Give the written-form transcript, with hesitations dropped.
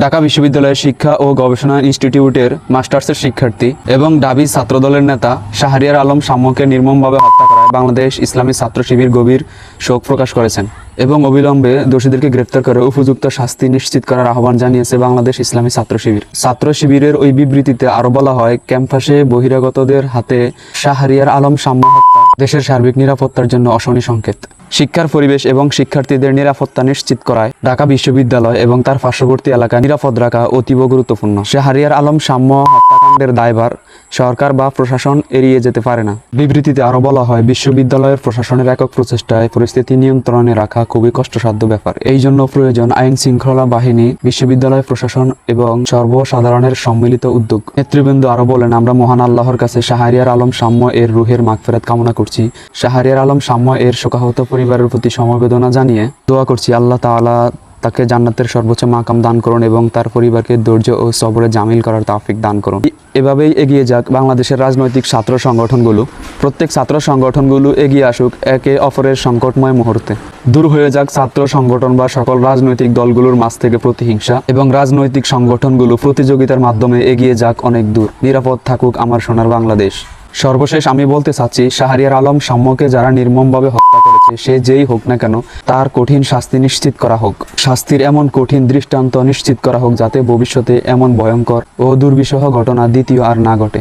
ঢাকা বিশ্ববিদ্যালয়ের শিক্ষা ও গবেষণা ইনস্টিটিউটের মাস্টার্সের শিক্ষার্থী এবং ডাবি ছাত্রদলের নেতা শাহরিয়ার আলম শাম্যকে নির্মমভাবে হত্যা করায় বাংলাদেশ ইসলামী ছাত্র শিবির গভীর শোক প্রকাশ করেছেন এবং অবিলম্বে দোষীদেরকে গ্রেপ্তার করে উপযুক্ত শাস্তি নিশ্চিত করার আহ্বান জানিয়েছে বাংলাদেশ ইসলামী ছাত্র শিবির। ছাত্র শিবিরের ওই বিবৃতিতে আরো বলা হয়, ক্যাম্পাসে বহিরাগতদের হাতে শাহরিয়ার আলম শাম্য হত্যা দেশের সার্বিক নিরাপত্তার জন্য অশনি সংকেত। শিক্ষার পরিবেশ এবং শিক্ষার্থীদের নিরাপত্তা নিশ্চিত করায় ঢাকা বিশ্ববিদ্যালয় এবং তার পার্শ্ববর্তী এলাকা নিরাপদ রাখা অতীব গুরুত্বপূর্ণ। শাহরিয়ার আলম শাম্য হত্যাকাণ্ডের দায়ভার সরকার বা প্রশাসন এড়িয়ে যেতে পারে না। বিবৃতিতে আরো বলা হয়, বিশ্ববিদ্যালয়ের প্রশাসনের একক প্রচেষ্টায় পরিস্থিতি নিয়ন্ত্রণে রাখা খুবই কষ্টসাধ্য ব্যাপার। এই জন্য প্রয়োজন আইন শৃঙ্খলা বাহিনী, বিশ্ববিদ্যালয় প্রশাসন এবং সর্বসাধারণের সম্মিলিত উদ্যোগ। নেতৃবৃন্দ আরো বলেন, আমরা মহান আল্লাহর কাছে শাহরিয়ার আলম শাম্য এর রুহের মাগফিরাত কামনা করছি। শাহরিয়ার আলম শাম্য এর শোকাহত পরিবারের প্রতি সমবেদনা জানিয়ে দোয়া করছি, আল্লাহ তাআলা তাকে জান্নাতের সর্বোচ্চ মাকাম দান করুন এবং তার পরিবারকে ধৈর্য ও সবরে জামিল করার তৌফিক দান করুন। এভাবেই এগিয়ে যাক বাংলাদেশের রাজনৈতিক ছাত্র সংগঠনগুলো। প্রত্যেক ছাত্র সংগঠনগুলো এগিয়ে আসুক একে অপরের সংকটময় মুহূর্তে। দূর হয়ে যাক ছাত্র সংগঠন বা সকল রাজনৈতিক দলগুলোর মাঝ থেকে প্রতিহিংসা এবং রাজনৈতিক সংগঠনগুলো প্রতিযোগিতার মাধ্যমে এগিয়ে যাক অনেক দূর। নিরাপদ থাকুক আমার সোনার বাংলাদেশ। সর্বশেষ আমি বলতে চাচ্ছি, শাহরিয়ার আলম শাম্যকে যারা নির্মমভাবে হত্যা করেছে, সে যেই হোক না কেন, তার কঠিন শাস্তি নিশ্চিত করা হোক। শাস্তির এমন কঠিন দৃষ্টান্ত নিশ্চিত করা হোক যাতে ভবিষ্যতে এমন ভয়ঙ্কর ও দুর্বিষহ ঘটনা দ্বিতীয় আর না ঘটে।